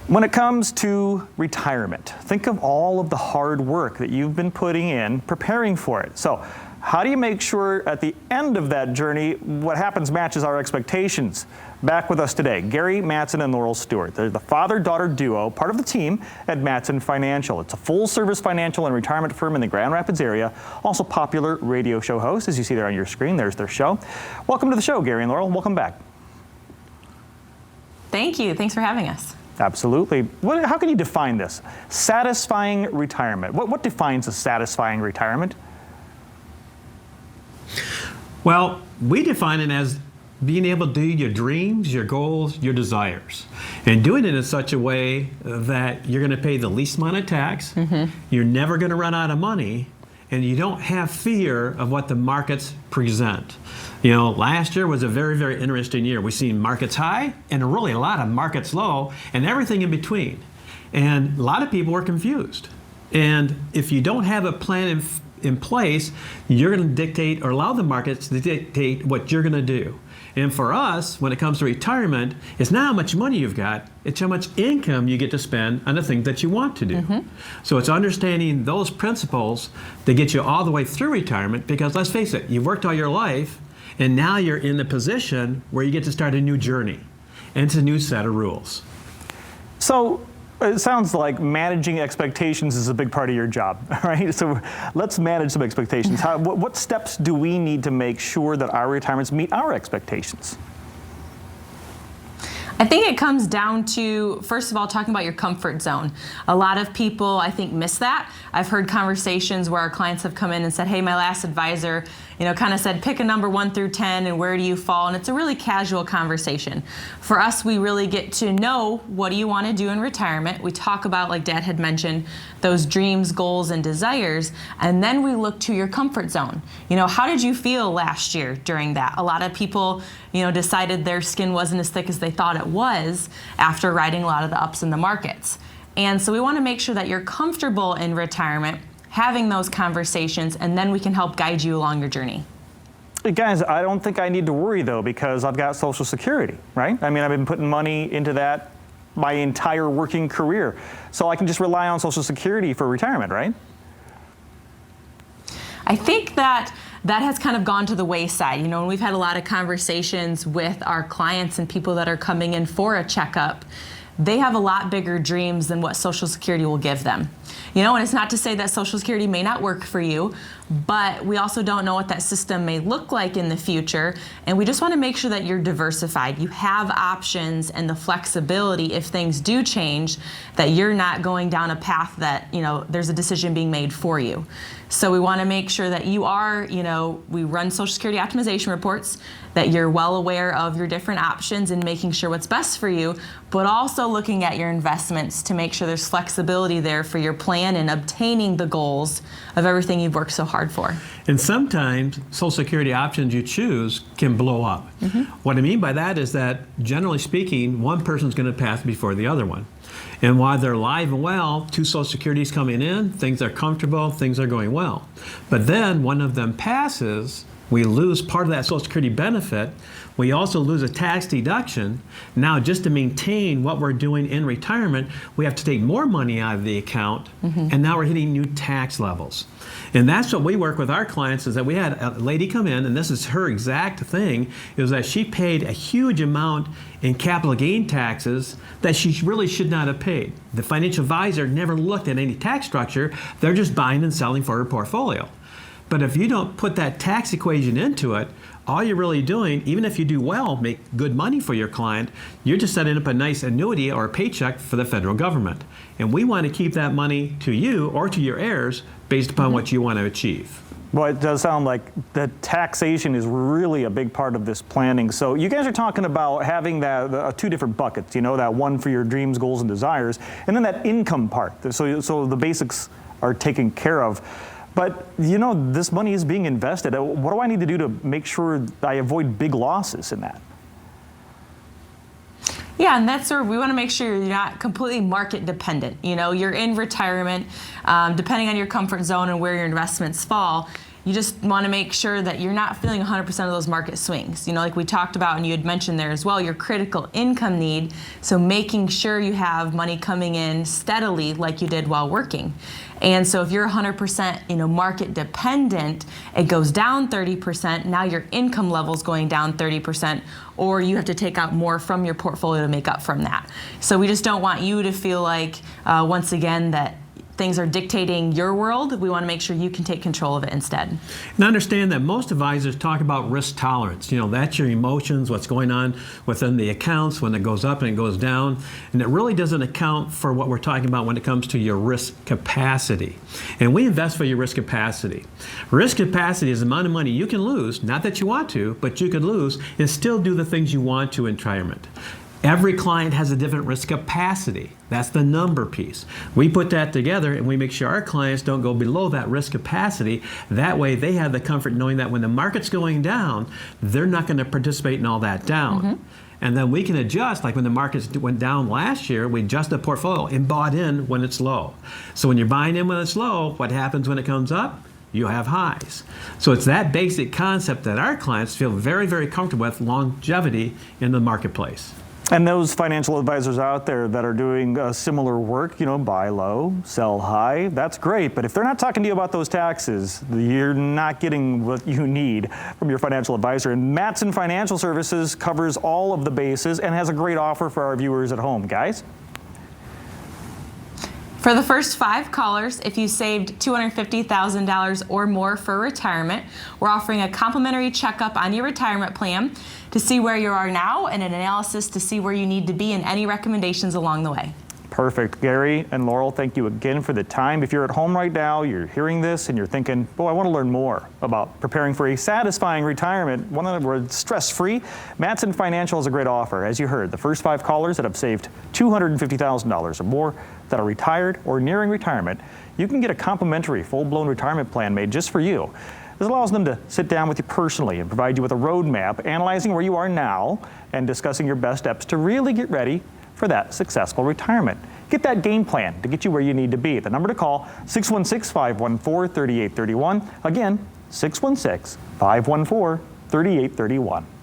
When it comes to retirement, think of all of the hard work that you've been putting in preparing for it. So how do you make sure at the end of that journey, what happens matches our expectations? Back with us today, Gary Mattson and Laurel Stewart. They're the father-daughter duo, part of the team at Mattson Financial. It's a full-service financial and retirement firm in the Grand Rapids area, also popular radio show host, as you see there on your screen. There's their show. Welcome to the show, Gary and Laurel. Welcome back. Thank you. Thanks for having us. Absolutely. How can you define this? Satisfying retirement. What defines a satisfying retirement? Well, we define it as being able to do your dreams, your goals, your desires, and doing it in such a way that you're going to pay the least amount of tax, you're never going to run out of money, and you don't have fear of what the markets present. You know, last year was a very, very interesting year. We've seen markets high and really a lot of markets low and everything in between. And a lot of people were confused. And if you don't have a plan in place, you're going to dictate or allow the markets to dictate what you're going to do. And for us, when it comes to retirement, it's not how much money you've got, it's how much income you get to spend on the things that you want to do. So it's understanding those principles that get you all the way through retirement, because let's face it, you've worked all your life, and now you're in the position where you get to start a new journey. And it's a new set of rules. So it sounds like managing expectations is a big part of your job, right? So let's manage some expectations. What steps do we need to make sure that our retirements meet our expectations? I think it comes down to, first of all, talking about your comfort zone. A lot of people, I think, miss that. I've heard conversations where our clients have come in and said, hey, my last advisor, kind of said, pick a number 1 through 10 and where do you fall? And it's a really casual conversation. For us, we really get to know, what do you want to do in retirement? We talk about, like Dad had mentioned, those dreams, goals, and desires, and then we look to your comfort zone. How did you feel last year during that? A lot of people, decided their skin wasn't as thick as they thought it was after riding a lot of the ups in the markets. And so we want to make sure that you're comfortable in retirement, having those conversations, and then we can help guide you along your journey. Guys, I don't think I need to worry, though, because I've got Social Security, right? I mean, I've been putting money into that my entire working career. So I can just rely on Social Security for retirement, right? I think that has kind of gone to the wayside. And we've had a lot of conversations with our clients and people that are coming in for a checkup. They have a lot bigger dreams than what Social Security will give them. And it's not to say that Social Security may not work for you, but we also don't know what that system may look like in the future. And we just want to make sure that you're diversified. You have options and the flexibility if things do change, that you're not going down a path that, there's a decision being made for you. So we want to make sure that you are, we run Social Security optimization reports, that you're well aware of your different options and making sure what's best for you, but also looking at your investments to make sure there's flexibility there for your plan and obtaining the goals of everything you've worked so hard for. And sometimes Social Security options you choose can blow up. What I mean by that is that, generally speaking, one person's going to pass before the other one. And while they're alive and well, 2 Social Securities coming in, things are comfortable, things are going well. But then one of them passes, we lose part of that Social Security benefit. We also lose a tax deduction. Now, just to maintain what we're doing in retirement, we have to take more money out of the account, and now we're hitting new tax levels. And that's what we work with our clients, is that we had a lady come in, and this is her exact thing, is that she paid a huge amount in capital gain taxes that she really should not have paid. The financial advisor never looked at any tax structure. They're just buying and selling for her portfolio. But if you don't put that tax equation into it, all you're really doing, even if you do well, make good money for your client, you're just setting up a nice annuity or a paycheck for the federal government. And we want to keep that money to you or to your heirs based upon what you want to achieve. Well, it does sound like the taxation is really a big part of this planning. So you guys are talking about having that 2 different buckets, that one for your dreams, goals, and desires, and then that income part. So the basics are taken care of. But, this money is being invested. What do I need to do to make sure I avoid big losses in that? Yeah, and that's where we want to make sure you're not completely market dependent. You're in retirement, depending on your comfort zone and where your investments fall. you just want to make sure that you're not feeling 100% of those market swings. You know, like we talked about and you had mentioned there as well, your critical income need. So making sure you have money coming in steadily like you did while working. And so if you're 100% market dependent, it goes down 30%. Now your income level's going down 30%, or you have to take out more from your portfolio to make up from that. So we just don't want you to feel like, once again, that things are dictating your world. We want to make sure you can take control of it instead. And understand that most advisors talk about risk tolerance. You know, that's your emotions, what's going on within the accounts when it goes up and it goes down. And it really doesn't account for what we're talking about when it comes to your risk capacity. And we invest for your risk capacity. Risk capacity is the amount of money you can lose, not that you want to, but you could lose and still do the things you want to in retirement. Every client has a different risk capacity. That's the number piece. We put that together and we make sure our clients don't go below that risk capacity. That way they have the comfort knowing that when the market's going down, they're not going to participate in all that down. Mm-hmm. And then we can adjust, like when the markets went down last year, we adjust the portfolio and bought in when it's low. So when you're buying in when it's low, what happens when it comes up? You have highs. So it's that basic concept that our clients feel very, very comfortable with, longevity in the marketplace. And those financial advisors out there that are doing similar work, buy low, sell high, that's great. But if they're not talking to you about those taxes, you're not getting what you need from your financial advisor. And Mattson Financial Services covers all of the bases and has a great offer for our viewers at home. Guys? For the first 5 callers, if you saved $250,000 or more for retirement, we're offering a complimentary checkup on your retirement plan to see where you are now and an analysis to see where you need to be and any recommendations along the way. Perfect. Gary and Laurel, thank you again for the time. If you're at home right now, you're hearing this and you're thinking, I want to learn more about preparing for a satisfying retirement, one that we're stress-free, Mattson Financial is a great offer. As you heard, the first 5 callers that have saved $250,000 or more that are retired or nearing retirement, you can get a complimentary full-blown retirement plan made just for you. This allows them to sit down with you personally and provide you with a roadmap, analyzing where you are now and discussing your best steps to really get ready for that successful retirement. Get that game plan to get you where you need to be. The number to call, 616-514-3831. Again, 616-514-3831.